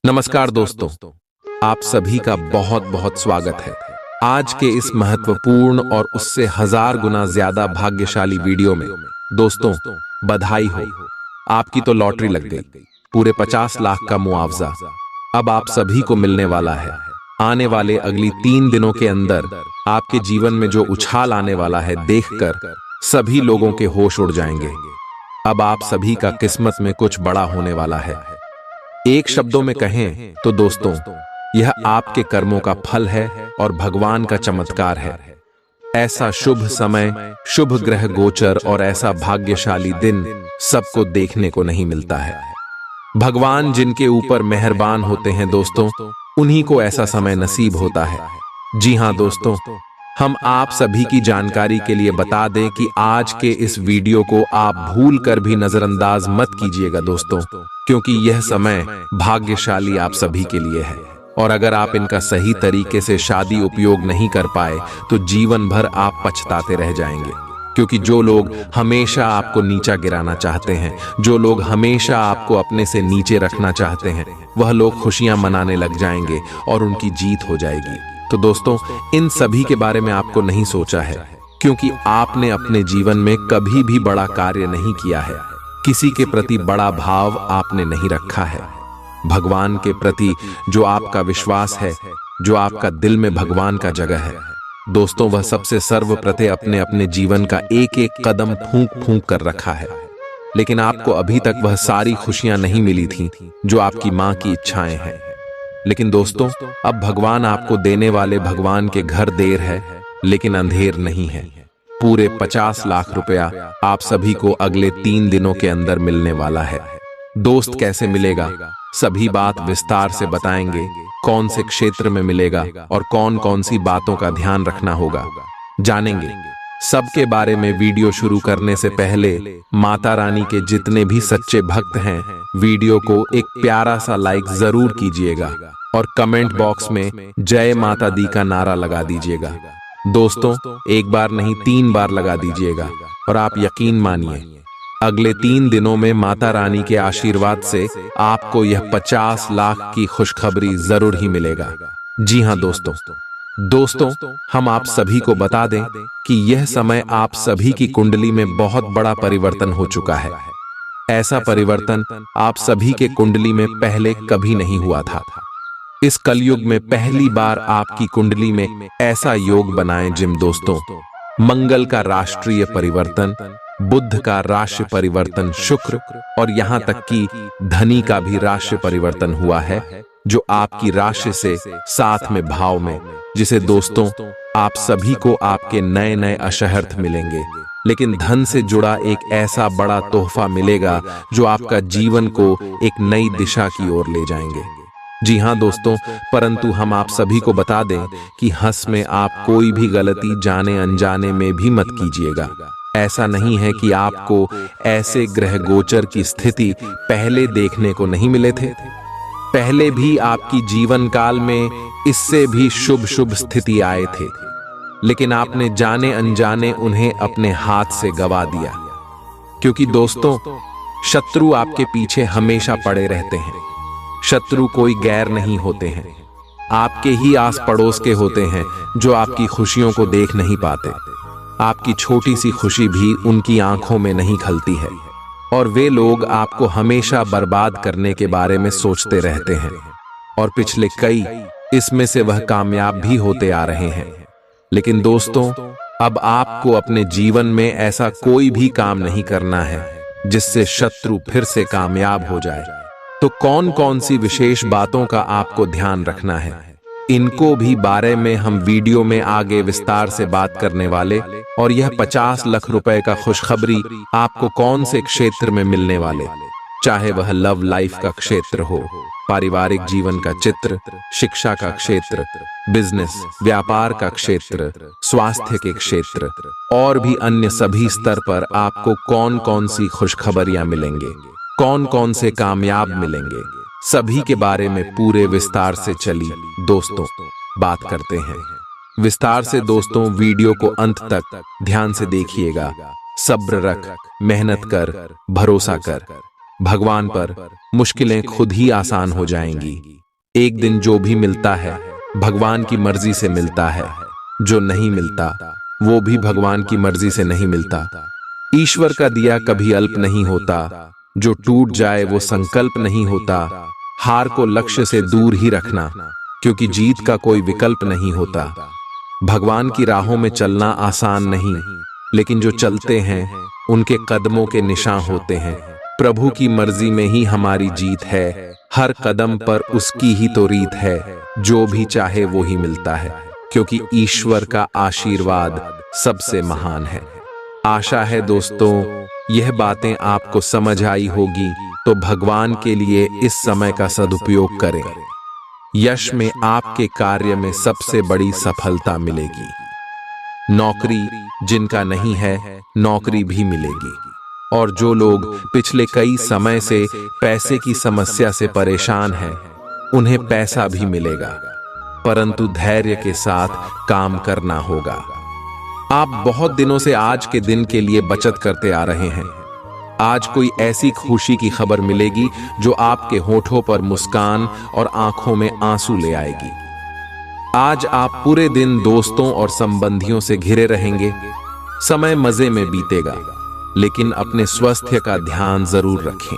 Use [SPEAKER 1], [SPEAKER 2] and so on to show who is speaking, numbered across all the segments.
[SPEAKER 1] नमस्कार दोस्तों, आप सभी का बहुत बहुत स्वागत है आज के इस महत्वपूर्ण और उससे 1000 गुना ज्यादा भाग्यशाली वीडियो में। दोस्तों, बधाई हो, आपकी तो लॉटरी लग गई। पूरे 50 लाख का मुआवजा अब आप सभी को मिलने वाला है। आने वाले अगली 3 दिनों के अंदर आपके जीवन में जो उछाल आने वाला है, देखकर सभी लोगों के होश उड़ जाएंगे। अब आप सभी का किस्मत में कुछ बड़ा होने वाला है। एक शब्दों में कहें तो दोस्तों, यह आपके कर्मों का फल है और भगवान का चमत्कार है। ऐसा शुभ समय, शुभ ग्रह गोचर और ऐसा भाग्यशाली दिन सबको देखने को नहीं मिलता है। भगवान जिनके ऊपर मेहरबान होते हैं दोस्तों, उन्हीं को ऐसा समय नसीब होता है। जी हां दोस्तों, हम आप सभी की जानकारी के लिए बता दें कि आज के इस वीडियो को आप भूल कर भी नजरअंदाज मत कीजिएगा दोस्तों, क्योंकि यह समय भाग्यशाली आप सभी के लिए है। और अगर आप इनका सही तरीके से शादी उपयोग नहीं कर पाए तो जीवन भर आप पछताते रह जाएंगे। क्योंकि जो लोग हमेशा आपको नीचा गिराना चाहते हैं, जो लोग हमेशा आपको अपने से नीचे रखना चाहते हैं, वह लोग खुशियां मनाने लग जाएंगे और उनकी जीत हो जाएगी। तो दोस्तों, इन सभी के बारे में आपको नहीं सोचा है, क्योंकि आपने अपने जीवन में कभी भी बड़ा कार्य नहीं किया है। किसी के प्रति बड़ा भाव आपने नहीं रखा है। भगवान के प्रति जो आपका विश्वास है, जो आपका दिल में भगवान का जगह है दोस्तों, वह सबसे सर्वप्रथम अपने अपने जीवन का एक एक कदम फूंक फूंक कर रखा है। लेकिन आपको अभी तक वह सारी खुशियां नहीं मिली थी जो आपकी मां की इच्छाएं हैं। लेकिन दोस्तों, अब भगवान आपको देने वाले भगवान के घर देर है, लेकिन अंधेर नहीं है। पूरे 50 लाख रुपया आप सभी को अगले 3 दिनों के अंदर मिलने वाला है। दोस्त, कैसे मिलेगा, सभी बात विस्तार से बताएंगे। कौन से क्षेत्र में मिलेगा और कौन कौन सी बातों का ध्यान रखना होगा, जानेंगे। सबके बारे में वीडियो शुरू करने से पहले माता रानी के जितने भी सच्चे भक्त हैं, वीडियो को एक प्यारा सा लाइक जरूर कीजिएगा और कमेंट बॉक्स में जय माता दी का नारा लगा दीजिएगा। दोस्तों, एक बार नहीं 3 बार लगा दीजिएगा। और आप यकीन मानिए, अगले 3 दिनों में माता रानी के आशीर्वाद से आपको यह 50 लाख की खुशखबरी जरूर ही मिलेगा। जी हां दोस्तों, हम आप सभी को बता दें कि यह समय आप सभी की कुंडली में बहुत बड़ा परिवर्तन हो चुका है। ऐसा परिवर्तन आप सभी के कुंडली में पहले कभी नहीं हुआ था। इस कलयुग में पहली बार आपकी कुंडली में ऐसा योग बनाएं जिम दोस्तों, मंगल का राष्ट्रीय परिवर्तन, बुध का राशि परिवर्तन, शुक्र और यहाँ तक कि धनी का भी राशि परिवर्तन हुआ है, जो आपकी राशि से साथ में भाव में, जिसे दोस्तों आप सभी को आपके नए नए अशहर्थ मिलेंगे। लेकिन धन से जुड़ा एक ऐसा बड़ा तोहफा मिलेगा जो आपका जीवन को एक नई दिशा की ओर ले जाएंगे। जी हां दोस्तों, परंतु हम आप सभी को बता दें कि हंस में आप कोई भी गलती जाने अनजाने में भी मत कीजिएगा। ऐसा नहीं है कि आपको ऐसे ग्रह गोचर की स्थिति पहले देखने को नहीं मिले थे। पहले भी आपकी जीवन काल में इससे भी शुभ शुभ स्थिति आए थे, लेकिन आपने जाने अनजाने उन्हें अपने हाथ से गवा दिया। क्योंकि दोस्तों, शत्रु आपके पीछे हमेशा पड़े रहते हैं। शत्रु कोई गैर नहीं होते हैं, आपके ही आस पड़ोस के होते हैं जो आपकी खुशियों को देख नहीं पाते। आपकी छोटी सी खुशी भी उनकी आंखों में नहीं खलती है, और वे लोग आपको हमेशा बर्बाद करने के बारे में सोचते रहते हैं। और पिछले कई इसमें से वह कामयाब भी होते आ रहे हैं। लेकिन दोस्तों, अब आपको अपने जीवन में ऐसा कोई भी काम नहीं करना है जिससे शत्रु फिर से कामयाब हो जाए। तो कौन कौन सी विशेष बातों का आपको ध्यान रखना है, इनको भी बारे में हम वीडियो में आगे विस्तार से बात करने वाले। और यह 50 लाख रुपए का खुशखबरी आपको कौन से क्षेत्र में मिलने वाले, चाहे वह लव लाइफ का क्षेत्र हो, पारिवारिक जीवन का चित्र, शिक्षा का क्षेत्र, बिजनेस व्यापार का क्षेत्र, स्वास्थ्य के क्षेत्र और भी अन्य सभी स्तर पर आपको कौन कौन सी खुशखबरियां मिलेंगे, कौन कौन से कामयाब मिलेंगे, सभी के बारे में पूरे विस्तार से चलिए दोस्तों बात करते हैं। विस्तार से दोस्तों, वीडियो को अंत तक ध्यान से देखिएगा। सब्र रख, मेहनत कर, भरोसा कर, भगवान पर मुश्किलें खुद ही आसान हो जाएंगी। एक दिन जो भी मिलता है भगवान की मर्जी से मिलता है, जो नहीं मिलता वो भी भगवान की मर्जी से नहीं मिलता। ईश्वर का दिया कभी अल्प नहीं होता, जो टूट जाए वो संकल्प नहीं होता। हार को लक्ष्य से दूर ही रखना, क्योंकि जीत का कोई विकल्प नहीं होता। भगवान की राहों में चलना आसान नहीं, लेकिन जो चलते हैं उनके कदमों के निशान होते हैं। प्रभु की मर्जी में ही हमारी जीत है, हर कदम पर उसकी ही तो रीत है। जो भी चाहे वो ही मिलता है, क्योंकि ईश्वर का आशीर्वाद सबसे महान है। आशा है दोस्तों यह बातें आपको समझ आई होगी, तो भगवान के लिए इस समय का सदुपयोग करें। यश में आपके कार्य में सबसे बड़ी सफलता मिलेगी। नौकरी जिनका नहीं है नौकरी भी मिलेगी, और जो लोग पिछले कई समय से पैसे की समस्या से परेशान हैं उन्हें पैसा भी मिलेगा, परंतु धैर्य के साथ काम करना होगा। आप बहुत दिनों से आज के दिन के लिए बचत करते आ रहे हैं। आज कोई ऐसी खुशी की खबर मिलेगी जो आपके होठों पर मुस्कान और आंखों में आंसू ले आएगी। आज आप पूरे दिन दोस्तों और संबंधियों से घिरे रहेंगे। समय मजे में बीतेगा, लेकिन अपने स्वास्थ्य का ध्यान जरूर रखें।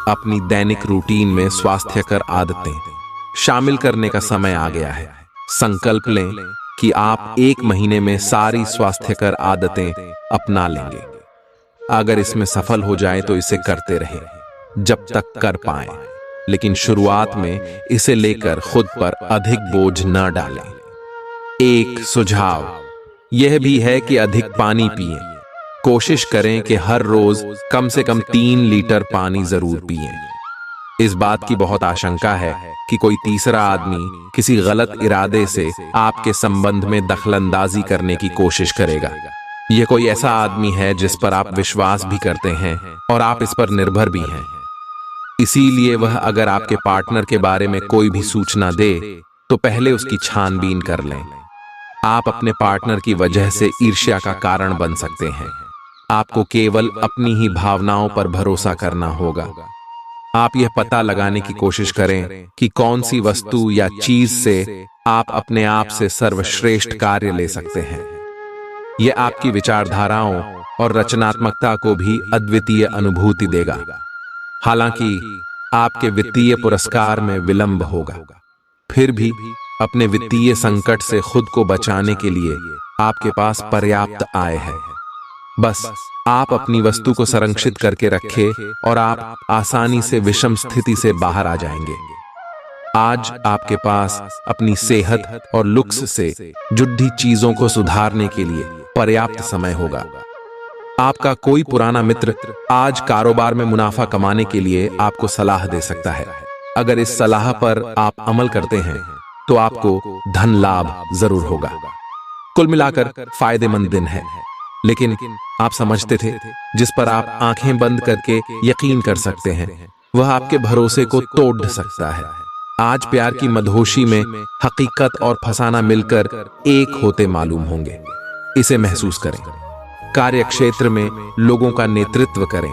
[SPEAKER 1] अपनी दैनिक रूटीन में स्वास्थ्यकर आदतें शामिल करने का समय आ गया है। संकल्प लें कि आप 1 महीने में सारी स्वास्थ्यकर आदतें अपना लेंगे। अगर इसमें सफल हो जाए तो इसे करते रहें जब तक कर पाएं, लेकिन शुरुआत में इसे लेकर खुद पर अधिक बोझ न डालें। एक सुझाव यह भी है कि अधिक पानी पिएं। कोशिश करें कि हर रोज कम से कम 3 लीटर पानी जरूर पिएं। इस बात की बहुत आशंका है कि कोई तीसरा आदमी किसी गलत इरादे से आपके संबंध में दखलंदाजी करने की कोशिश करेगा। यह कोई ऐसा आदमी है जिस पर आप विश्वास भी करते हैं और आप इस पर निर्भर भी हैं। इसीलिए वह अगर आपके पार्टनर के बारे में कोई भी सूचना दे तो पहले उसकी छानबीन कर लें। आप अपने पार्टनर की वजह से ईर्ष्या का कारण बन सकते हैं। आपको केवल अपनी ही भावनाओं पर भरोसा करना होगा। आप यह पता लगाने की कोशिश करें कि कौन सी वस्तु या चीज से आप अपने आप से सर्वश्रेष्ठ कार्य ले सकते हैं। यह आपकी विचारधाराओं और रचनात्मकता को भी अद्वितीय अनुभूति देगा। हालांकि आपके वित्तीय पुरस्कार में विलंब होगा, फिर भी अपने वित्तीय संकट से खुद को बचाने के लिए आपके पास पर्याप्त आय है। बस आप अपनी वस्तु को संरक्षित करके रखें और आप आसानी से विषम स्थिति से बाहर आ जाएंगे। आज आपके पास अपनी सेहत और लुक्स से जुड़ी चीजों को सुधारने के लिए पर्याप्त समय होगा। आपका कोई पुराना मित्र आज कारोबार में मुनाफा कमाने के लिए आपको सलाह दे सकता है। अगर इस सलाह पर आप अमल करते हैं तो आपको धन लाभ जरूर होगा। कुल मिलाकर फायदेमंद दिन है, लेकिन आप समझते थे जिस पर आप आंखें बंद करके यकीन कर सकते हैं वह आपके भरोसे को तोड़ सकता है। आज प्यार की मदहोशी में हकीकत और फसाना मिलकर एक होते मालूम होंगे। इसे महसूस करें। कार्य क्षेत्र में लोगों का नेतृत्व करें,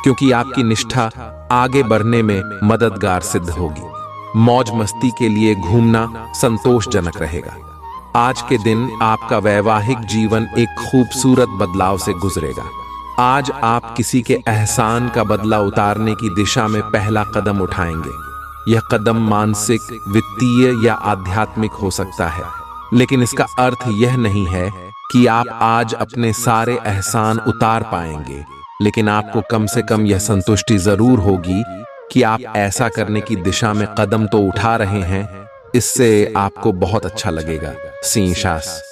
[SPEAKER 1] क्योंकि आपकी निष्ठा आगे बढ़ने में मददगार सिद्ध होगी। मौज मस्ती के लिए घूमना संतोषजनक रहेगा। आज के दिन आपका वैवाहिक जीवन एक खूबसूरत बदलाव से गुजरेगा। आज आप किसी के एहसान का बदला उतारने की दिशा में पहला कदम उठाएंगे। यह कदम मानसिक, वित्तीय या आध्यात्मिक हो सकता है, लेकिन इसका अर्थ यह नहीं है कि आप आज अपने सारे एहसान उतार पाएंगे, लेकिन आपको कम से कम यह संतुष्टि जरूर होगी कि आप ऐसा करने की दिशा में कदम तो उठा रहे हैं। इससे आपको बहुत अच्छा लगेगा। सिंशास,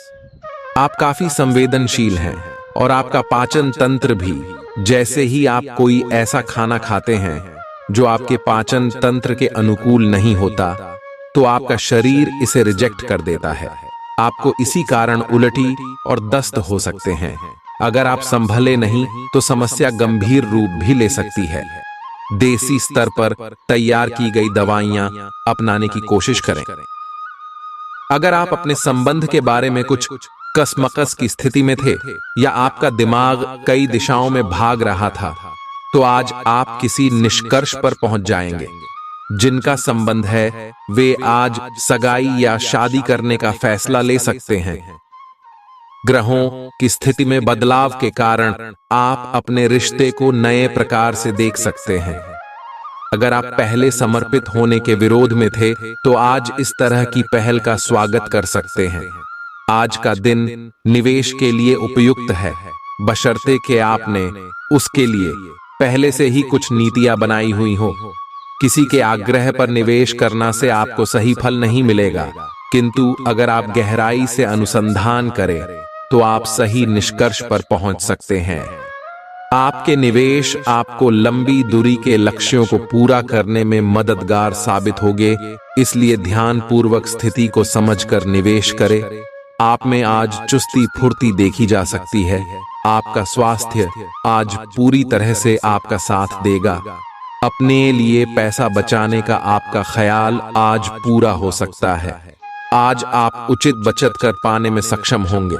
[SPEAKER 1] आप काफी संवेदनशील हैं और आपका पाचन तंत्र भी। जैसे ही आप कोई ऐसा खाना खाते हैं जो आपके पाचन तंत्र के अनुकूल नहीं होता, तो आपका शरीर इसे रिजेक्ट कर देता है। आपको इसी कारण उल्टी और दस्त हो सकते हैं। अगर आप संभले नहीं तो समस्या गंभीर रूप भी ले सकती है। देसी स्तर पर तैयार की गई दवाइयां अपनाने की कोशिश करें। अगर आप अपने संबंध के बारे में कुछ कसमकस की स्थिति में थे या आपका दिमाग कई दिशाओं में भाग रहा था, तो आज आप किसी निष्कर्ष पर पहुंच जाएंगे। जिनका संबंध है वे आज सगाई या शादी करने का फैसला ले सकते हैं। ग्रहों की स्थिति में बदलाव के कारण आप अपने रिश्ते को नए प्रकार से देख सकते हैं। अगर आप पहले समर्पित होने के विरोध में थे तो आज इस तरह की पहल का स्वागत कर सकते हैं। आज का दिन निवेश के लिए उपयुक्त है, बशर्ते कि आपने उसके लिए पहले से ही कुछ नीतियां बनाई हुई हो। किसी के आग्रह पर निवेश करना से आपको सही फल नहीं मिलेगा, किंतु अगर आप गहराई से अनुसंधान करें तो आप सही निष्कर्ष पर पहुंच सकते हैं। आपके निवेश आपको लंबी दूरी के लक्ष्यों को पूरा करने में मददगार साबित होंगे, इसलिए ध्यानपूर्वक स्थिति को समझकर निवेश करें। आप में आज चुस्ती फुर्ती देखी जा सकती है। आपका स्वास्थ्य आज पूरी तरह से आपका साथ देगा। अपने लिए पैसा बचाने का आपका ख्याल आज पूरा हो सकता है। आज आप उचित बचत कर पाने में सक्षम होंगे।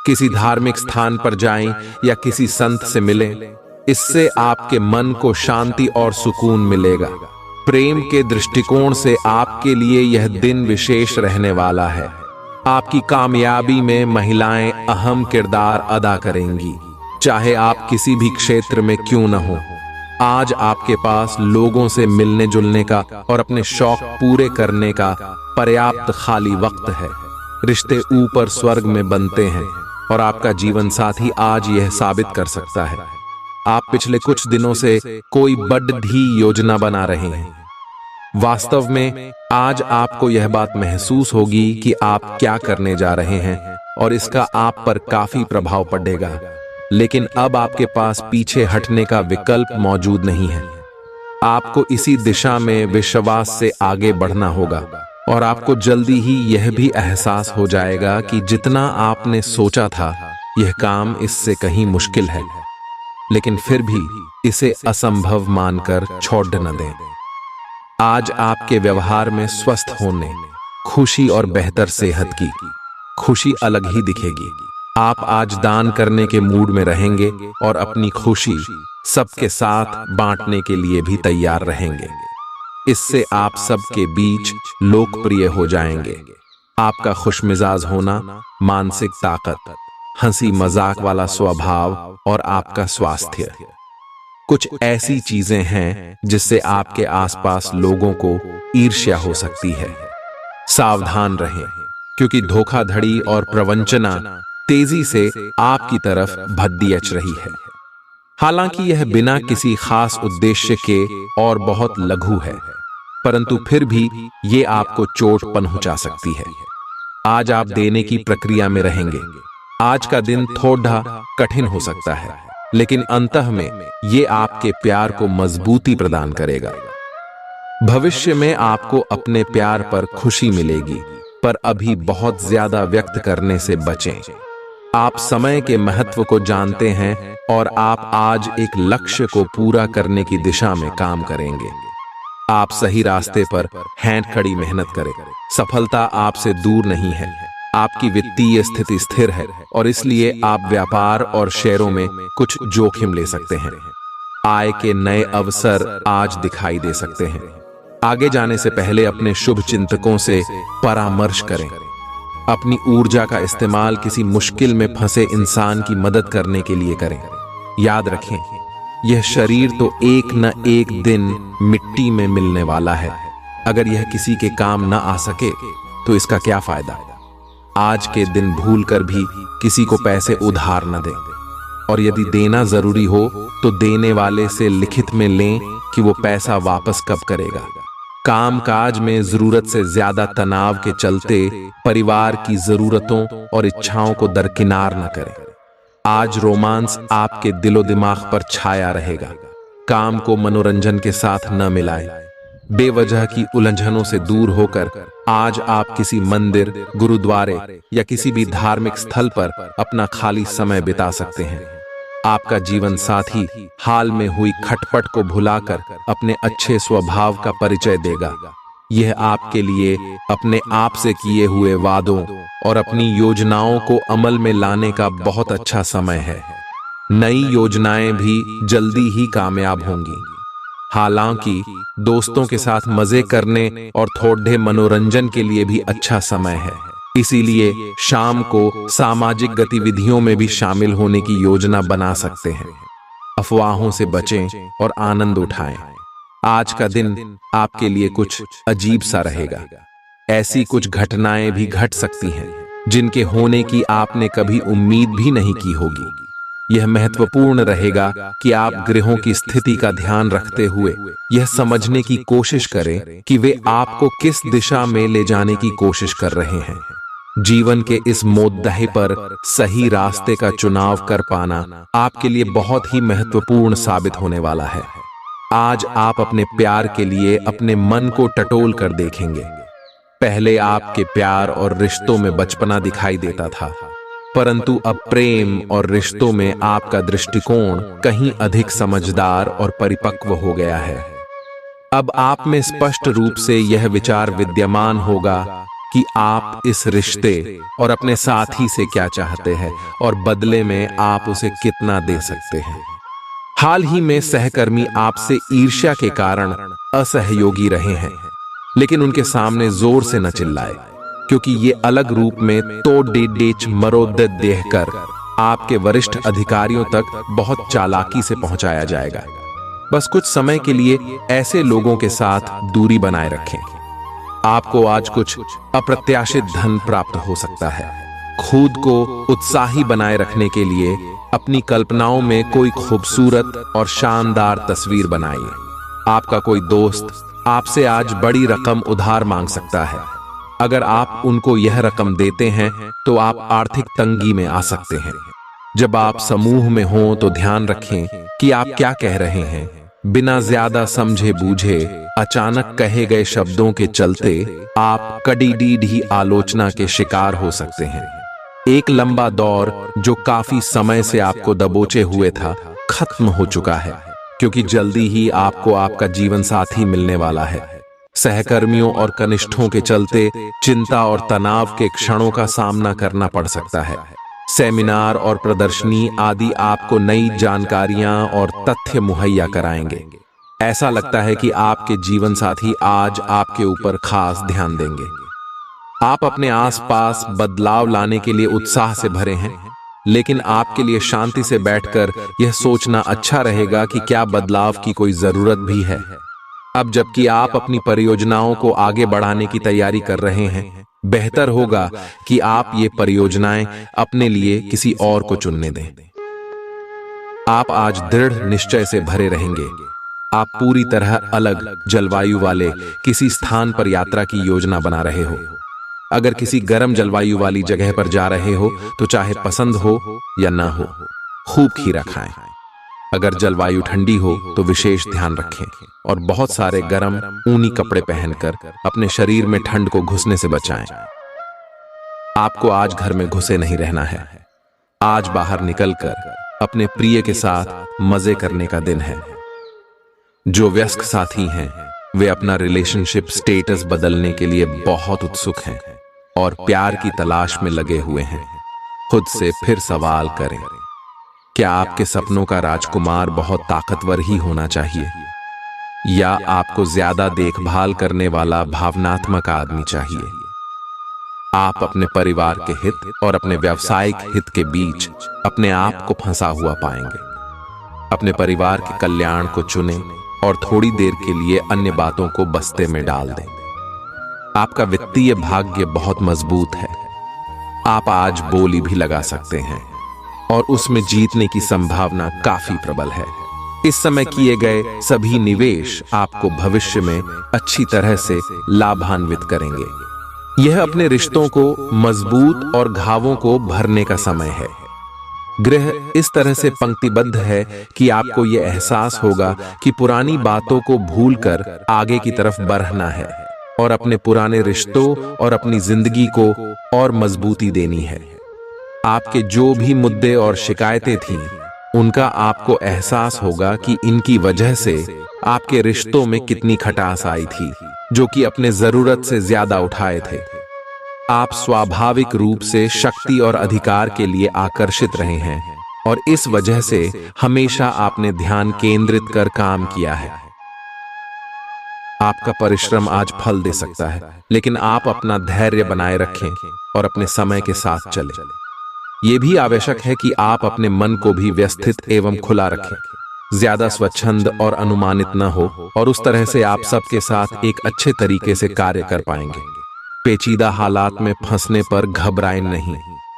[SPEAKER 1] किसी धार्मिक स्थान पर जाएं या किसी संत से मिलें, इससे आपके मन को शांति और सुकून मिलेगा। प्रेम के दृष्टिकोण से आपके लिए यह दिन विशेष रहने वाला है। आपकी कामयाबी में महिलाएं अहम किरदार अदा करेंगी, चाहे आप किसी भी क्षेत्र में क्यों न हो। आज आपके पास लोगों से मिलने जुलने का और अपने शौक पूरे करने का पर्याप्त खाली वक्त है। रिश्ते ऊपर स्वर्ग में बनते हैं और आपका जीवन साथी आज यह साबित कर सकता है। आप पिछले कुछ दिनों से कोई बड़ी योजना बना रहे हैं। वास्तव में आज आपको यह बात महसूस होगी कि आप क्या करने जा रहे हैं और इसका आप पर काफी प्रभाव पड़ेगा, लेकिन अब आपके पास पीछे हटने का विकल्प मौजूद नहीं है। आपको इसी दिशा में विश्वास से आगे बढ़ना होगा और आपको जल्दी ही यह भी एहसास हो जाएगा कि जितना आपने सोचा था यह काम इससे कहीं मुश्किल है, लेकिन फिर भी इसे असंभव मानकर छोड़ न दें। आज आपके व्यवहार में स्वस्थ होने, खुशी और बेहतर सेहत की खुशी अलग ही दिखेगी। आप आज दान करने के मूड में रहेंगे और अपनी खुशी सबके साथ बांटने के लिए भी तैयार रहेंगे। इससे आप सबके बीच लोकप्रिय हो जाएंगे। आपका खुशमिजाज होना, मानसिक ताकत, हंसी मजाक वाला स्वभाव और आपका स्वास्थ्य कुछ ऐसी चीजें हैं जिससे आपके आसपास लोगों को ईर्ष्या हो सकती है। सावधान रहें, क्योंकि धोखाधड़ी और प्रवंचना तेजी से आपकी तरफ भद्दियच रही है। हालांकि यह बिना किसी खास उद्देश्य के और बहुत लघु है, परंतु फिर भी ये आपको चोट पहुंचा सकती है। आज आप देने की प्रक्रिया में रहेंगे। आज का दिन थोड़ा कठिन हो सकता है, लेकिन अंतः में ये आपके प्यार को मजबूती प्रदान करेगा। भविष्य में आपको अपने प्यार पर खुशी मिलेगी, पर अभी बहुत ज्यादा व्यक्त करने से बचें। आप समय के महत्व को जानते हैं और आप आज एक लक्ष्य को पूरा करने की दिशा में काम करेंगे। आप सही रास्ते पर हैंड खड़ी मेहनत करें। सफलता आपसे दूर नहीं है। आपकी वित्तीय स्थिति स्थिर है और इसलिए आप व्यापार और शेयरों में कुछ जोखिम ले सकते हैं। आय के नए अवसर आज दिखाई दे सकते हैं। आगे जाने से पहले अपने शुभ चिंतकों से परामर्श करें। अपनी ऊर्जा का इस्तेमाल किसी मुश्किल में फंसे इंसान की मदद करने के लिए करें। याद रखें, यह शरीर तो एक न एक दिन मिट्टी में मिलने वाला है। अगर यह किसी के काम न आ सके तो इसका क्या फायदा। आज के दिन भूलकर भी किसी को पैसे उधार न दें, और यदि देना जरूरी हो तो देने वाले से लिखित में लें कि वो पैसा वापस कब करेगा। कामकाज में जरूरत से ज्यादा तनाव के चलते परिवार की जरूरतों और इच्छाओं को दरकिनार न करें। आज रोमांस आपके दिलो दिमाग पर छाया रहेगा। काम को मनोरंजन के साथ न मिलाएं। बेवजह की उलझनों से दूर होकर आज आप किसी मंदिर, गुरुद्वारे या किसी भी धार्मिक स्थल पर अपना खाली समय बिता सकते हैं। आपका जीवन साथी हाल में हुई खटपट को भुलाकर अपने अच्छे स्वभाव का परिचय देगा। यह आपके लिए अपने आप से किए हुए वादों और अपनी योजनाओं को अमल में लाने का बहुत अच्छा समय है। नई योजनाएं भी जल्दी ही कामयाब होंगी। हालांकि दोस्तों के साथ मजे करने और थोड़े मनोरंजन के लिए भी अच्छा समय है। इसीलिए शाम को सामाजिक गतिविधियों में भी शामिल होने की योजना बना सकते हैं। अफवाहों से बचें और आनंद उठाएं। आज का दिन आपके लिए कुछ अजीब सा रहेगा। ऐसी कुछ घटनाएं भी घट सकती हैं जिनके होने की आपने कभी उम्मीद भी नहीं की होगी। यह महत्वपूर्ण रहेगा कि आप ग्रहों की स्थिति का ध्यान रखते हुए यह समझने की कोशिश करें कि वे आपको किस दिशा में ले जाने की कोशिश कर रहे हैं। जीवन के इस मोद्दे पर सही रास्ते का चुनाव कर पाना आपके लिए बहुत ही महत्वपूर्ण साबित होने वाला है। आज आप अपने प्यार के लिए अपने मन को टटोल कर देखेंगे। पहले आपके प्यार और रिश्तों में बचपना दिखाई देता था, परंतु अब प्रेम और रिश्तों में आपका दृष्टिकोण कहीं अधिक समझदार और परिपक्व हो गया है। अब आप में स्पष्ट रूप से यह विचार विद्यमान होगा कि आप इस रिश्ते और अपने साथी से क्या चाहते हैं और बदले में आप उसे कितना दे सकते हैं। हाल ही में सहकर्मी आपसे ईर्ष्या के कारण असहयोगी रहे हैं, लेकिन उनके सामने जोर से न चिल्लाए, क्योंकि ये अलग रूप में तो डेच मरोद देकर आपके वरिष्ठ अधिकारियों तक बहुत चालाकी से पहुंचाया जाएगा। बस कुछ समय के लिए ऐसे लोगों के साथ दूरी बनाए रखें। आपको आज कुछ अप्रत्याशित धन प्राप्त हो सकता है। खुद को उत्साही बनाए रखने के लिए अपनी कल्पनाओं में कोई खूबसूरत और शानदार तस्वीर बनाइए। आपका कोई दोस्त आपसे आज बड़ी रकम उधार मांग सकता है। अगर आप उनको यह रकम देते हैं तो आप आर्थिक तंगी में आ सकते हैं। जब आप समूह में हों तो ध्यान रखें कि आप क्या कह रहे हैं। बिना ज्यादा समझे बूझे अचानक कहे गए शब्दों के चलते आप कड़ी आलोचना के शिकार हो सकते हैं। एक लंबा दौर जो काफी समय से आपको दबोचे हुए था खत्म हो चुका है, क्योंकि जल्दी ही आपको आपका जीवन साथी मिलने वाला है। सहकर्मियों और कनिष्ठों के चलते चिंता और तनाव के क्षणों का सामना करना पड़ सकता है। सेमिनार और प्रदर्शनी आदि आपको नई जानकारियां और तथ्य मुहैया कराएंगे। ऐसा लगता है कि आपके जीवन साथी आज आपके ऊपर खास ध्यान देंगे। आप अपने आसपास बदलाव लाने के लिए उत्साह से भरे हैं, लेकिन आपके लिए शांति से बैठकर यह सोचना अच्छा रहेगा कि क्या बदलाव की कोई जरूरत भी है। अब जबकि आप अपनी परियोजनाओं को आगे बढ़ाने की तैयारी कर रहे हैं, बेहतर होगा कि आप ये परियोजनाएं अपने लिए किसी और को चुनने दें। आप आज दृढ़ निश्चय से भरे रहेंगे। आप पूरी तरह अलग जलवायु वाले किसी स्थान पर यात्रा की योजना बना रहे हो। अगर किसी गर्म जलवायु वाली जगह पर जा रहे हो तो चाहे पसंद हो या ना हो, खूब खीरा खाएं। अगर जलवायु ठंडी हो तो विशेष ध्यान रखें और बहुत सारे गर्म ऊनी कपड़े पहनकर अपने शरीर में ठंड को घुसने से बचाएं। आपको आज घर में घुसे नहीं रहना है। आज बाहर निकलकर अपने प्रिय के साथ मजे करने का दिन है। जो वयस्क साथी हैं, वे अपना रिलेशनशिप स्टेटस बदलने के लिए बहुत उत्सुक हैं और प्यार की तलाश में लगे हुए हैं। खुद से फिर सवाल करें, क्या आपके सपनों का राजकुमार बहुत ताकतवर ही होना चाहिए या आपको ज्यादा देखभाल करने वाला भावनात्मक आदमी चाहिए? आप अपने परिवार के हित और अपने व्यावसायिक हित के बीच अपने आप को फंसा हुआ पाएंगे। अपने परिवार के कल्याण को चुनें और थोड़ी देर के लिए अन्य बातों को बस्ते में डाल दें। आपका वित्तीय भाग्य बहुत मजबूत है। आप आज बोली भी लगा सकते हैं और उसमें जीतने की संभावना काफी प्रबल है। इस समय किए गए सभी निवेश आपको भविष्य में अच्छी तरह से लाभान्वित करेंगे। यह अपने रिश्तों को मजबूत और घावों को भरने का समय है। ग्रह इस तरह से पंक्तिबद्ध है कि आपको यह एहसास होगा कि पुरानी बातों को भूलकर आगे की तरफ बढ़ना है और अपने पुराने रिश्तों और अपनी जिंदगी को और मजबूती देनी है। आपके जो भी मुद्दे और शिकायतें थीं, उनका आपको एहसास होगा कि इनकी वजह से आपके रिश्तों में कितनी खटास आई थी, जो कि अपने जरूरत से ज्यादा उठाए थे। आप स्वाभाविक रूप से शक्ति और अधिकार के लिए आकर्षित रहे हैं और इस वजह से हमेशा आपने ध्यान केंद्रित कर काम किया है। आपका परिश्रम आज फल दे सकता है, लेकिन आप अपना धैर्य बनाए रखें और अपने समय के साथ चलें। यह भी आवश्यक है कि आप अपने मन को भी व्यवस्थित एवं खुला रखें। ज्यादा स्वच्छंद और अनुमानित न हो और उस तरह से आप सबके साथ एक अच्छे तरीके से कार्य कर पाएंगे। पेचीदा हालात में फंसने पर घबराएं नहीं।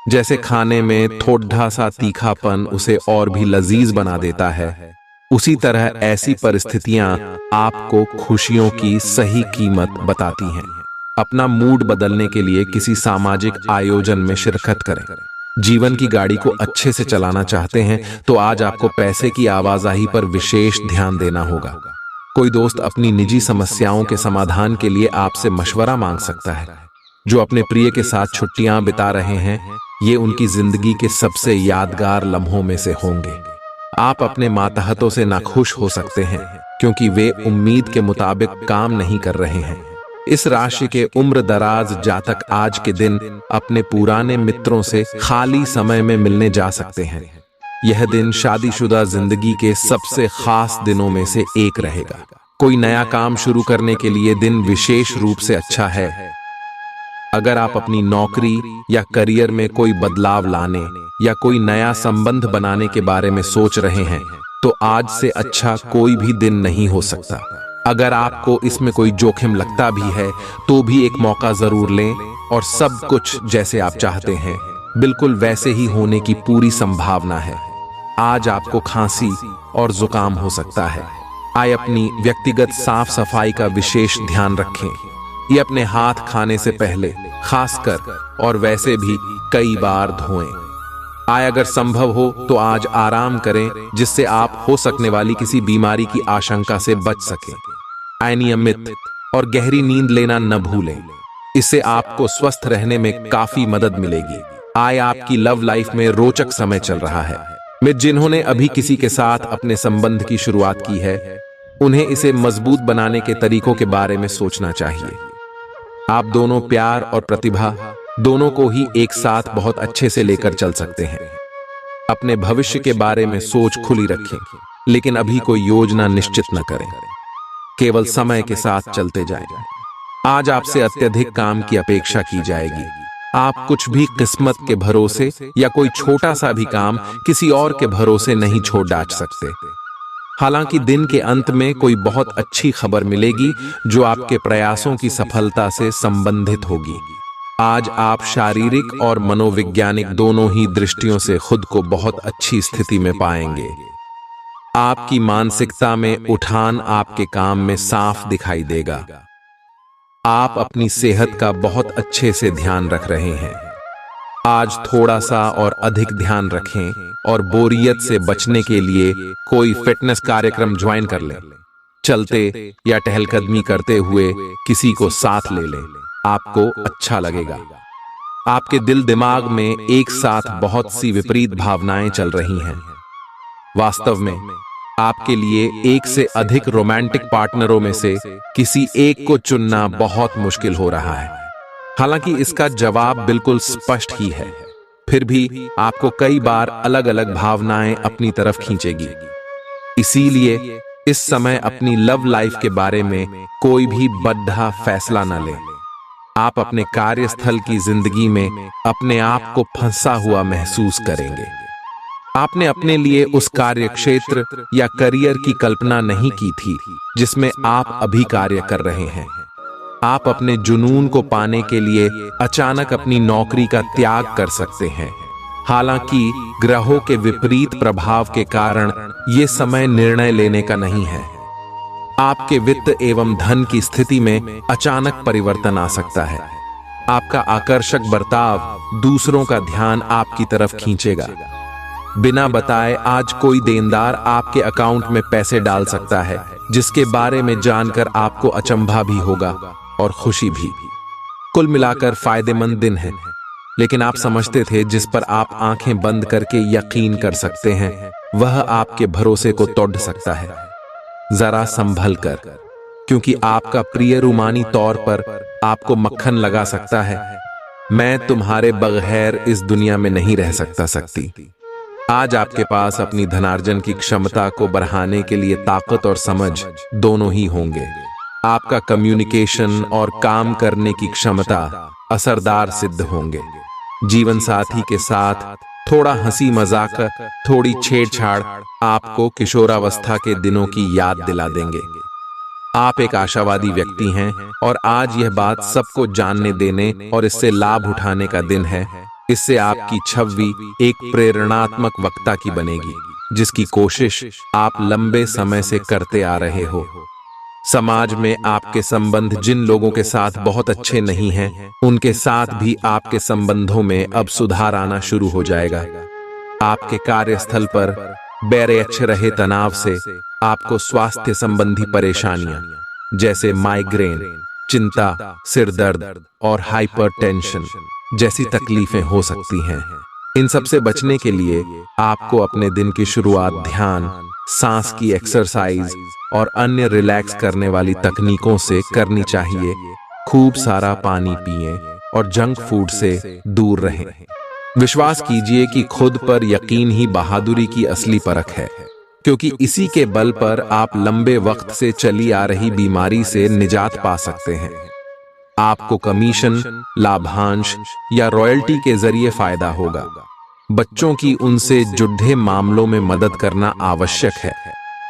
[SPEAKER 1] जैसे खाने में थोड़ा सा तीखापन उसे और भी लजीज बना देता है, उसी तरह ऐसी परिस्थितियां आपको खुशियों की सही कीमत बताती हैं। अपना मूड बदलने के लिए किसी सामाजिक आयोजन में शिरकत करें। जीवन की गाड़ी को अच्छे से चलाना चाहते हैं तो आज आपको पैसे की आवाजाही पर विशेष ध्यान देना होगा। कोई दोस्त अपनी निजी समस्याओं के समाधान के लिए आपसे मशवरा मांग सकता है। जो अपने प्रिय के साथ छुट्टियां बिता रहे हैं, ये उनकी जिंदगी के सबसे यादगार लम्हों में से होंगे। आप अपने मातहतों से नाखुश हो सकते हैं क्योंकि वे उम्मीद के मुताबिक काम नहीं कर रहे हैं। इस राशि के उम्र दराज जातक आज के दिन अपने पुराने मित्रों से खाली समय में मिलने जा सकते हैं। यह दिन शादीशुदा जिंदगी के सबसे खास दिनों में से एक रहेगा। कोई नया काम शुरू करने के लिए दिन विशेष रूप से अच्छा है। अगर आप अपनी नौकरी या करियर में कोई बदलाव लाने या कोई नया संबंध बनाने के बारे में सोच रहे हैं तो आज से अच्छा कोई भी दिन नहीं हो सकता। अगर आपको इसमें कोई जोखिम लगता भी है तो भी एक मौका जरूर लें और सब कुछ जैसे आप चाहते हैं बिल्कुल वैसे ही होने की पूरी संभावना है। आज आपको खांसी और जुकाम हो सकता है। आइए अपनी व्यक्तिगत साफ सफाई का विशेष ध्यान रखें। ये अपने हाथ खाने से पहले खासकर और वैसे भी कई बार धोएं। आय अगर संभव हो तो आज आराम करें जिससे आप हो सकने वाली किसी बीमारी की आशंका से बच सकें। आय नियमित और गहरी नींद लेना न भूलें, इससे आपको स्वस्थ रहने में काफी मदद मिलेगी। आय आपकी लव लाइफ में रोचक समय चल रहा है। मित्र जिन्होंने अभी किसी के साथ अपने संबंध की शुरुआत की है उन्हें इसे मजबूत बनाने के तरीकों के बारे में सोचना चाहिए। आप दोनों प्यार और प्रतिभा दोनों को ही एक साथ बहुत अच्छे से लेकर चल सकते हैं। अपने भविष्य के बारे में सोच खुली रखें, लेकिन अभी कोई योजना निश्चित न करें। केवल समय के साथ चलते जाएं। आज आपसे अत्यधिक काम की अपेक्षा की जाएगी। आप कुछ भी किस्मत के भरोसे या कोई छोटा सा भी काम किसी और के भरोसे नहीं छोड़ डाल सकते। हालांकि दिन के अंत में कोई बहुत अच्छी खबर मिलेगी जो आपके प्रयासों की सफलता से संबंधित होगी। आज आप शारीरिक और मनोवैज्ञानिक दोनों ही दृष्टियों से खुद को बहुत अच्छी स्थिति में पाएंगे। आपकी मानसिकता में उठान आपके काम में साफ दिखाई देगा। आप अपनी सेहत का बहुत अच्छे से ध्यान रख रहे हैं। आज थोड़ा सा और अधिक ध्यान रखें और बोरियत से बचने के लिए कोई फिटनेस कार्यक्रम ज्वाइन कर लें। चलते या टहलकदमी करते हुए किसी को साथ ले लें, आपको अच्छा लगेगा। आपके दिल दिमाग में एक साथ बहुत सी विपरीत भावनाएं चल रही हैं। वास्तव में आपके लिए एक से अधिक रोमांटिक पार्टनरों में से किसी एक को चुनना बहुत मुश्किल हो रहा है। हालांकि इसका जवाब बिल्कुल स्पष्ट ही है, फिर भी आपको कई बार अलग अलग भावनाएं अपनी तरफ खींचेगी। इसीलिए इस समय अपनी लव लाइफ के बारे में कोई भी बद्धा फैसला न लें। आप अपने कार्यस्थल की जिंदगी में अपने आप को फंसा हुआ महसूस करेंगे। आपने अपने लिए उस कार्य क्षेत्र या करियर की कल्पना नहीं की थी जिसमें आप अभी कार्य कर रहे हैं। आप अपने जुनून को पाने के लिए अचानक अपनी नौकरी का त्याग कर सकते हैं। हालांकि ग्रहों के विपरीत प्रभाव के कारण यह समय निर्णय लेने का नहीं है। आपके वित्त एवं धन की स्थिति में अचानक परिवर्तन आ सकता है। आपका आकर्षक बर्ताव दूसरों का ध्यान आपकी तरफ खींचेगा। बिना बताए आज कोई देनदार आपके अकाउंट में पैसे डाल सकता है जिसके बारे में जानकर आपको अचंभा भी होगा और खुशी भी। कुल मिलाकर फायदेमंद दिन है, लेकिन आप समझते थे जिस पर आप आंखें बंद करके यकीन कर सकते हैं वह आपके भरोसे को तोड़ सकता है। जरा संभल कर, क्योंकि आपका प्रिय रूमानी तौर पर आपको मक्खन लगा सकता है। मैं तुम्हारे बगैर इस दुनिया में नहीं रह सकती। आज आपके पास अपनी धनार्जन की क्षमता को बढ़ाने के लिए ताकत और समझ दोनों ही होंगे। आपका कम्युनिकेशन और काम करने की क्षमता असरदार सिद्ध होंगे। जीवन साथी के साथ थोड़ा हंसी मजाक, थोड़ी छेड़छाड़ आपको किशोरावस्था के दिनों की याद दिला देंगे। आप एक आशावादी व्यक्ति हैं और आज यह बात सबको जानने देने और इससे लाभ उठाने का दिन है। इससे आपकी छवि एक प्रेरणात्मक वक्ता की बनेगी, जिसकी कोशिश आप लंबे समय से करते आ रहे हो। समाज में आपके संबंध जिन लोगों के साथ बहुत अच्छे नहीं हैं, उनके साथ भी आपके संबंधों में अब सुधार आना शुरू हो जाएगा। आपके कार्यस्थल पर बैरेक्ष रहे तनाव से आपको स्वास्थ्य संबंधी परेशानियां जैसे माइग्रेन, चिंता, सिर दर्द और हाइपरटेंशन जैसी तकलीफें हो सकती हैं। इन सब से बचने के लिए आपको अपने दिन की शुरुआत ध्यान, सांस की एक्सरसाइज और अन्य रिलैक्स करने वाली तकनीकों से करनी चाहिए। खूब सारा पानी पिएं और जंक फूड से दूर रहें। विश्वास कीजिए कि खुद पर यकीन ही बहादुरी की असली परख है, क्योंकि इसी के बल पर आप लंबे वक्त से चली आ रही बीमारी से निजात पा सकते हैं। आपको कमीशन, लाभांश या रॉयल्टी के जरिए फायदा होगा। बच्चों की उनसे जुड़े मामलों में मदद करना आवश्यक है।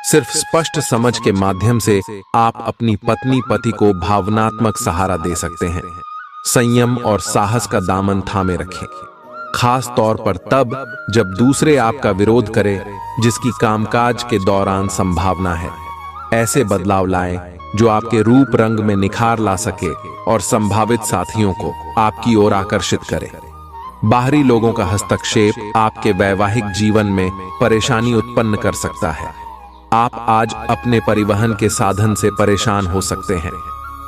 [SPEAKER 1] सिर्फ स्पष्ट समझ के माध्यम से आप अपनी पत्नी पति को भावनात्मक सहारा दे सकते हैं। संयम और साहस का दामन थामे रखें, खास तौर पर तब जब दूसरे आपका विरोध करें, जिसकी कामकाज के दौरान संभावना है। ऐसे बदलाव लाएं जो आपके रूप रंग में निखार ला सके और संभावित साथियों को आपकी ओर आकर्षित करे। बाहरी लोगों का हस्तक्षेप आपके वैवाहिक जीवन में परेशानी उत्पन्न कर सकता है। आप आज अपने परिवहन के साधन से परेशान हो सकते हैं।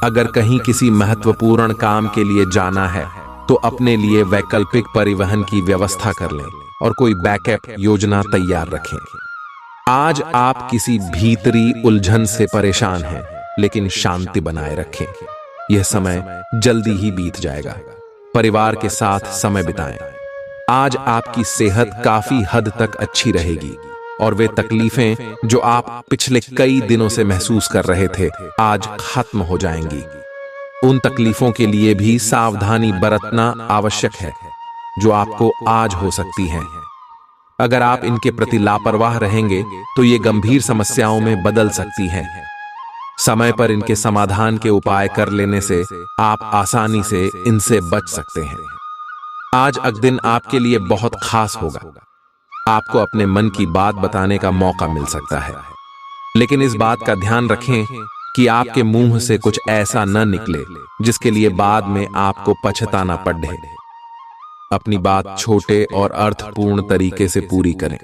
[SPEAKER 1] अगर कहीं किसी महत्वपूर्ण काम के लिए जाना है तो अपने लिए वैकल्पिक परिवहन की व्यवस्था कर लें और कोई बैकअप योजना तैयार रखें। आज आप किसी भीतरी उलझन से परेशान हैं, लेकिन शांति बनाए रखें। यह समय जल्दी ही बीत जाएगा। परिवार के साथ समय बिताएं। आज आपकी सेहत काफी हद तक अच्छी रहेगी और वे तकलीफें जो आप पिछले कई दिनों से महसूस कर रहे थे, आज खत्म हो जाएंगी। उन तकलीफों के लिए भी सावधानी बरतना आवश्यक है जो आपको आज हो सकती हैं। अगर आप इनके प्रति लापरवाह रहेंगे तो ये गंभीर समस्याओं में बदल सकती हैं। समय पर इनके समाधान के उपाय कर लेने से आप आसानी से इनसे बच सकते हैं। आज का दिन आपके लिए बहुत खास होगा। आपको अपने मन की बात बताने का मौका मिल सकता है, लेकिन इस बात का ध्यान रखें कि आपके मुंह से कुछ ऐसा न निकले जिसके लिए बाद में आपको पछताना पड़े। अपनी बात छोटे और अर्थपूर्ण तरीके से पूरी करें।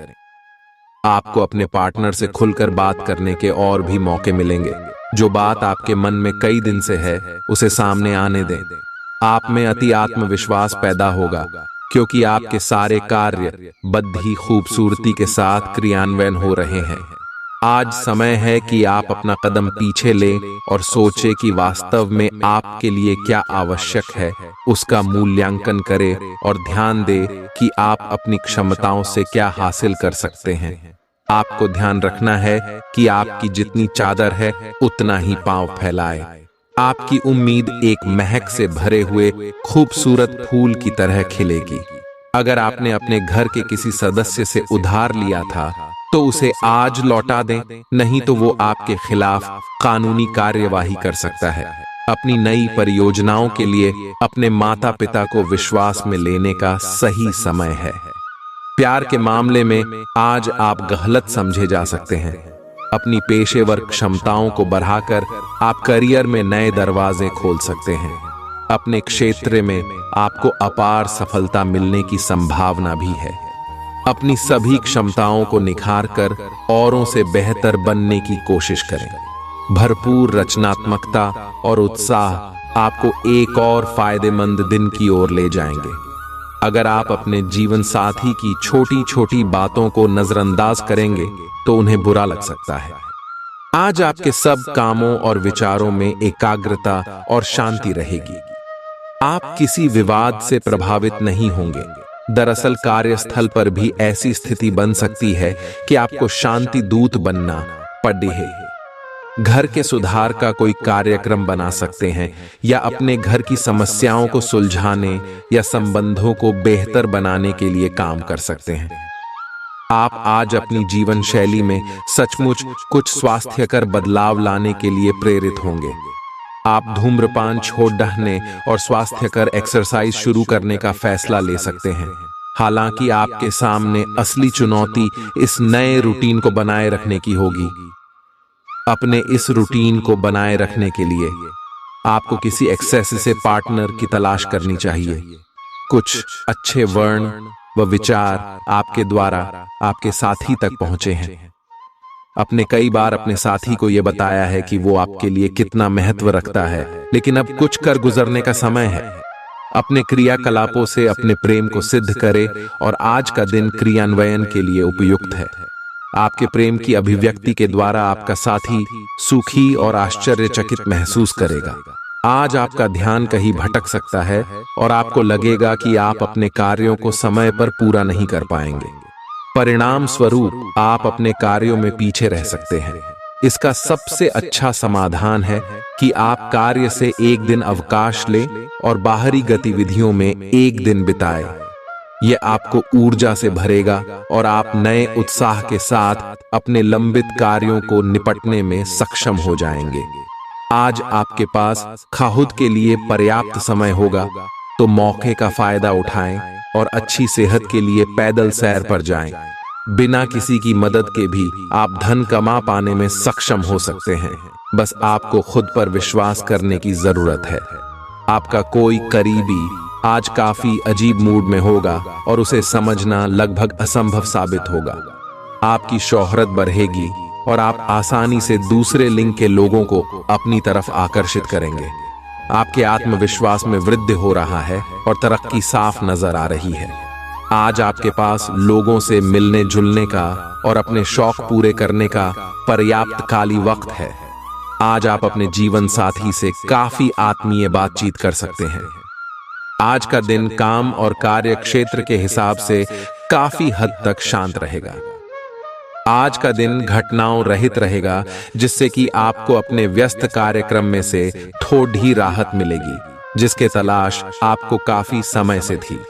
[SPEAKER 1] आपको अपने पार्टनर से खुलकर बात करने के और भी मौके मिलेंगे। जो बात आपके मन में कई दिन से है, उसे सामने आने दें। आप में अति आत्मविश्वास पैदा होगा, क्योंकि आपके सारे कार्य बड़ी खूबसूरती के साथ क्रियान्वयन हो रहे हैं। आज समय है कि आप अपना कदम पीछे लें और सोचें कि वास्तव में आपके लिए क्या आवश्यक है, उसका मूल्यांकन करें और ध्यान दें कि आप अपनी क्षमताओं से क्या हासिल कर सकते हैं। आपको ध्यान रखना है कि आपकी जितनी चादर है उतना ही पांव फैलाए। आपकी उम्मीद एक महक से भरे हुए खूबसूरत फूल की तरह खिलेगी। अगर आपने अपने घर के किसी सदस्य से उधार लिया था तो उसे आज लौटा दें, नहीं तो वो आपके खिलाफ कानूनी कार्यवाही कर सकता है। अपनी नई परियोजनाओं के लिए अपने माता पिता को विश्वास में लेने का सही समय है। प्यार के मामले में आज आप गलत समझे जा सकते हैं। अपनी पेशेवर क्षमताओं को बढ़ाकर आप करियर में नए दरवाजे खोल सकते हैं। अपने क्षेत्र में आपको अपार सफलता मिलने की संभावना भी है। अपनी सभी क्षमताओं को निखार कर औरों से बेहतर बनने की कोशिश करें। भरपूर रचनात्मकता और उत्साह आपको एक और फायदेमंद दिन की ओर ले जाएंगे। अगर आप अपने जीवन साथी की छोटी छोटी बातों को नजरअंदाज करेंगे तो उन्हें बुरा लग सकता है। आज आपके सब कामों और विचारों में एकाग्रता और शांति रहेगी। आप किसी विवाद से प्रभावित नहीं होंगे। दरअसल कार्यस्थल पर भी ऐसी स्थिति बन सकती है कि आपको शांति दूत बनना पड़े। घर के सुधार का कोई कार्यक्रम बना सकते हैं या अपने घर की समस्याओं को सुलझाने या संबंधों को बेहतर बनाने के लिए काम कर सकते हैं। आप आज अपनी जीवन शैली में सचमुच कुछ स्वास्थ्यकर बदलाव लाने के लिए प्रेरित होंगे। आप धूम्रपान छोड़ डालने और स्वास्थ्यकर एक्सरसाइज शुरू करने का फैसला ले सकते हैं। हालांकि आपके सामने असली चुनौती इस नए रूटीन को बनाए रखने की होगी। अपने इस रूटीन को बनाए रखने के लिए आपको किसी एक्सेसिव पार्टनर की तलाश करनी चाहिए। कुछ अच्छे वर्ण व विचार आपके द्वारा आपके साथी तक पहुंचे हैं। आपने कई बार अपने साथी को यह बताया है कि वो आपके लिए कितना महत्व रखता है, लेकिन अब कुछ कर गुजरने का समय है। अपने क्रियाकलापों से अपने प्रेम को सिद्ध करें और आज का दिन क्रियान्वयन के लिए उपयुक्त है। आपके प्रेम की अभिव्यक्ति के द्वारा आपका साथी सुखी और आश्चर्यचकित महसूस करेगा। आज आपका ध्यान कहीं भटक सकता है और आपको लगेगा कि आप अपने कार्यों को समय पर पूरा नहीं कर पाएंगे। परिणाम स्वरूप आप अपने कार्यों में पीछे रह सकते हैं। इसका सबसे अच्छा समाधान है कि आप कार्य से एक दिन अवकाश लें और बाहरी गतिविधियों में एक दिन बिताएं। यह आपको ऊर्जा से भरेगा और आप नए उत्साह के साथ अपने लंबित कार्यों को निपटने में सक्षम हो जाएंगे। आज आपके पास खुद के लिए पर्याप्त समय होगा, तो मौके का फायदा उठाएं और अच्छी सेहत के लिए पैदल सैर पर जाएं। बिना किसी की मदद के भी आप धन कमा पाने में सक्षम हो सकते हैं। बस आपको खुद पर विश्वास करने की जरूरत है। आपका कोई करीबी आज काफी अजीब मूड में होगा और उसे समझना लगभग असंभव साबित होगा। आपकी शोहरत बढ़ेगी और आप आसानी से दूसरे लिंग के लोगों को अपनी तरफ आकर्षित करेंगे। आपके आत्मविश्वास में वृद्धि हो रहा है और तरक्की साफ नजर आ रही है। आज आपके पास लोगों से मिलने जुलने का और अपने शौक पूरे करने का पर्याप्त खाली वक्त है। आज आप अपने जीवन साथी से काफी आत्मीय बातचीत कर सकते हैं। आज का दिन काम और कार्य क्षेत्र के हिसाब से काफी हद तक शांत रहेगा। आज का दिन घटनाओं रहित रहेगा, जिससे कि आपको अपने व्यस्त कार्यक्रम में से थोड़ी राहत मिलेगी, जिसके तलाश आपको काफी समय से थी।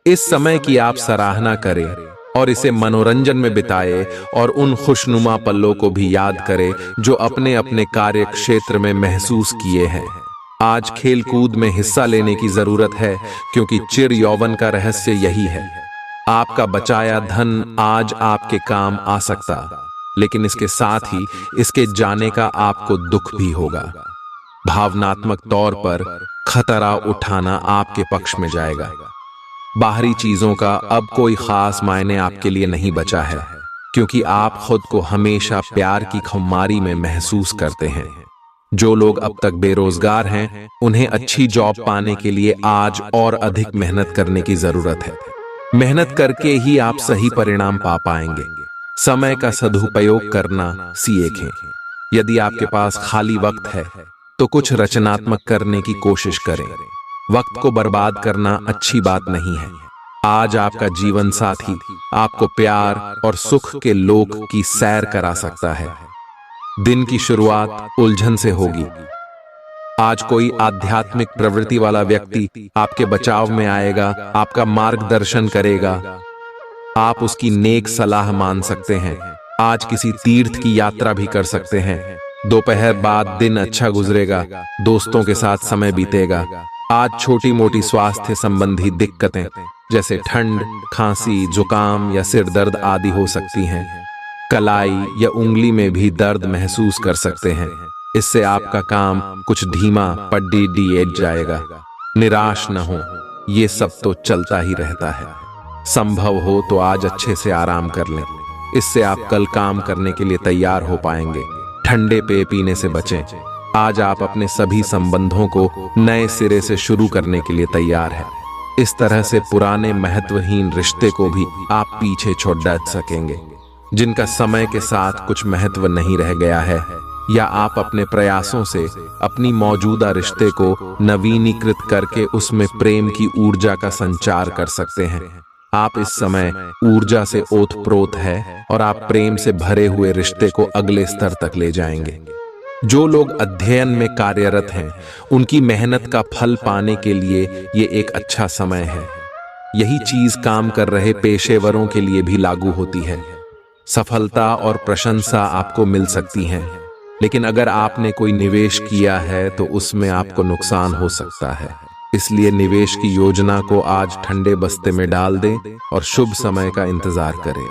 [SPEAKER 1] इस समय की आप सराहना करें और इसे मनोरंजन में बिताएं और उन खुशनुमा पलों को भी याद करें जो अपने अपने कार्य क्षेत्र में महसूस किए हैं। आज खेल कूद में हिस्सा लेने की जरूरत है, क्योंकि चिर यौवन का रहस्य यही है। आपका बचाया धन आज आपके काम आ सकता, लेकिन इसके साथ ही इसके जाने का आपको दुख भी होगा। भावनात्मक तौर पर खतरा उठाना आपके पक्ष में जाएगा। बाहरी चीजों का अब कोई खास मायने आपके लिए नहीं बचा है, क्योंकि आप खुद को हमेशा प्यार की खुमारी में महसूस करते हैं। जो लोग अब तक बेरोजगार हैं, उन्हें अच्छी जॉब पाने के लिए आज और अधिक मेहनत करने की जरूरत है। मेहनत करके ही आप सही परिणाम पा पाएंगे। समय का सदुपयोग करना सीखें। यदि आपके पास खाली वक्त है, तो कुछ रचनात्मक करने की कोशिश करें। वक्त को बर्बाद करना अच्छी बात नहीं है। आज आपका जीवन साथी आपको प्यार और सुख के लोक की सैर करा सकता है। दिन की शुरुआत उलझन से होगी। आज कोई आध्यात्मिक प्रवृत्ति वाला व्यक्ति आपके बचाव में आएगा, आपका मार्गदर्शन करेगा। आप उसकी नेक सलाह मान सकते हैं। आज किसी तीर्थ की यात्रा भी कर सकते हैं। दोपहर बाद दिन अच्छा गुजरेगा, दोस्तों के साथ समय बीतेगा। आज छोटी मोटी स्वास्थ्य संबंधी दिक्कतें जैसे ठंड, खांसी, जुकाम या सिर दर्द आदि हो सकती हैं। कलाई या उंगली में भी दर्द महसूस कर सकते हैं। इससे आपका काम कुछ धीमा पड़ जाएगा। निराश न हो, ये सब तो चलता ही रहता है। संभव हो तो आज अच्छे से आराम कर लें, इससे आप कल काम करने के लिए तैयार हो पाएंगे। ठंडे पेय पीने से बचें। आज आप अपने सभी संबंधों को नए सिरे से शुरू करने के लिए तैयार हैं। इस तरह से पुराने महत्वहीन रिश्ते को भी आप पीछे छोड़ सकेंगे, जिनका समय के साथ कुछ महत्व नहीं रह गया है, या आप अपने प्रयासों से अपनी मौजूदा रिश्ते को नवीनीकृत करके उसमें प्रेम की ऊर्जा का संचार कर सकते हैं। आप इस समय ऊर्जा से ओतप्रोत है और आप प्रेम से भरे हुए रिश्ते को अगले स्तर तक ले जाएंगे। जो लोग अध्ययन में कार्यरत हैं, उनकी मेहनत का फल पाने के लिए ये एक अच्छा समय है। यही चीज काम कर रहे पेशेवरों के लिए भी लागू होती है। सफलता और प्रशंसा आपको मिल सकती है, लेकिन अगर आपने कोई निवेश किया है तो उसमें आपको नुकसान हो सकता है। इसलिए निवेश की योजना को आज ठंडे बस्ते में डाल दें और शुभ समय का इंतजार करें।